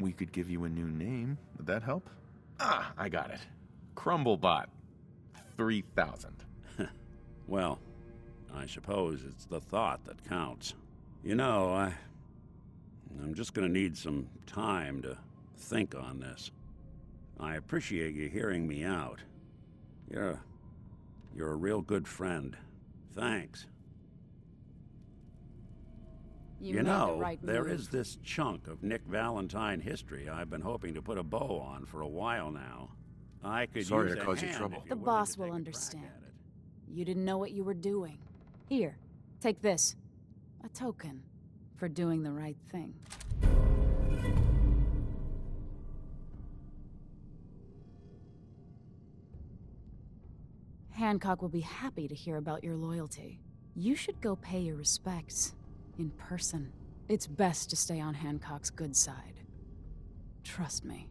We could give you a new name. Would that help? Ah, I got it. Crumblebot. 3000. Well, I suppose it's the thought that counts. You know, I'm just gonna need some time to think on this. I appreciate you hearing me out. You're a real good friend. Thanks. You know, there is this chunk of Nick Valentine history I've been hoping to put a bow on for a while now. I could Sorry use to a cause you hand trouble. if you're The willing boss to will take a crack understand. at it. You didn't know what you were doing. Here, take this. A token for doing the right thing. Hancock will be happy to hear about your loyalty. You should go pay your respects in person. It's best to stay on Hancock's good side. Trust me.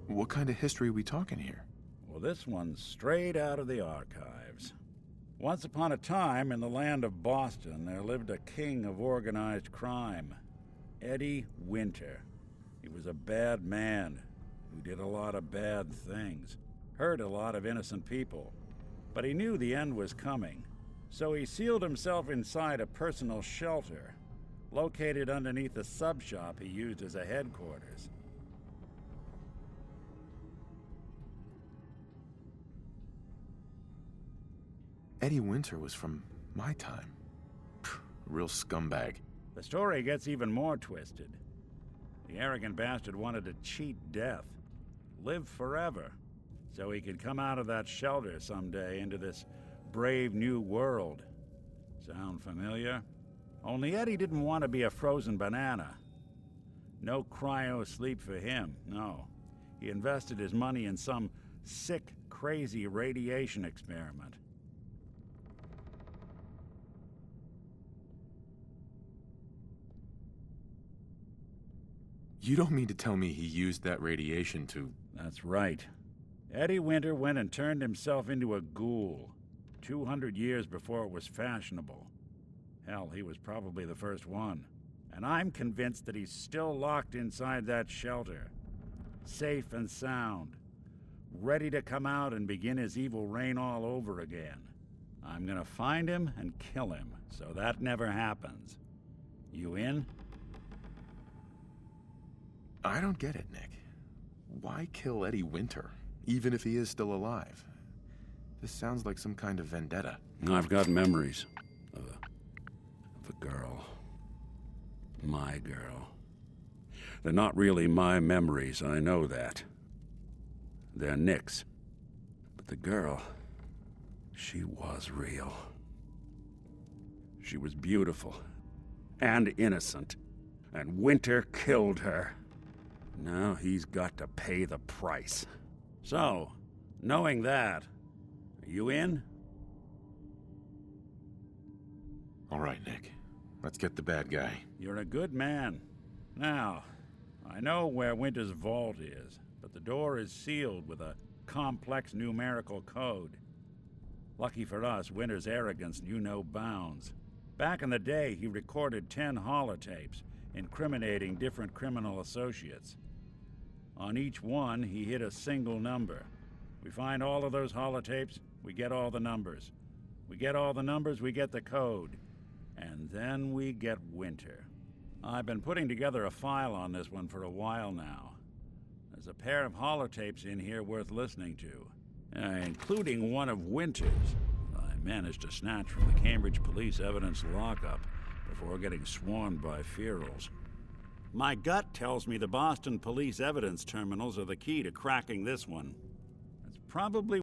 What kind of history are we talking here? Well, this one's straight out of the archives. Once upon a time, in the land of Boston, there lived a king of organized crime, Eddie Winter. He was a bad man who did a lot of bad things, hurt a lot of innocent people. But he knew the end was coming, so he sealed himself inside a personal shelter, located underneath a sub-shop he used as a headquarters. Eddie Winter was from my time. Real scumbag. The story gets even more twisted. The arrogant bastard wanted to cheat death, live forever, so he could come out of that shelter someday into this brave new world. Sound familiar? Only Eddie didn't want to be a frozen banana. No cryo sleep for him, no. He invested his money in some sick, crazy radiation experiment. You don't mean to tell me he used that radiation to... That's right. Eddie Winter went and turned himself into a ghoul, 200 years before it was fashionable. Hell, he was probably the first one. And I'm convinced that he's still locked inside that shelter, safe and sound, ready to come out and begin his evil reign all over again. I'm gonna find him and kill him, so that never happens. You in? I don't get it, Nick. Why kill Eddie Winter, even if he is still alive? This sounds like some kind of vendetta. I've got memories of a girl. My girl. They're not really my memories, I know that. They're Nick's. But the girl, she was real. She was beautiful and innocent, and Winter killed her. Now he's got to pay the price. So, knowing that, are you in? All right, Nick. Let's get the bad guy. You're a good man. Now, I know where Winter's vault is, but the door is sealed with a complex numerical code. Lucky for us, Winter's arrogance knew no bounds. Back in the day, he recorded 10 holotapes, incriminating different criminal associates. On each one, he hit a single number. We find all of those holotapes, we get all the numbers. We get all the numbers, we get the code. And then we get Winter. I've been putting together a file on this one for a while now. There's a pair of holotapes in here worth listening to, including one of Winter's. I managed to snatch from the Cambridge Police evidence lockup before getting swarmed by ferals. My gut tells me the Boston Police evidence terminals are the key to cracking this one. It's probably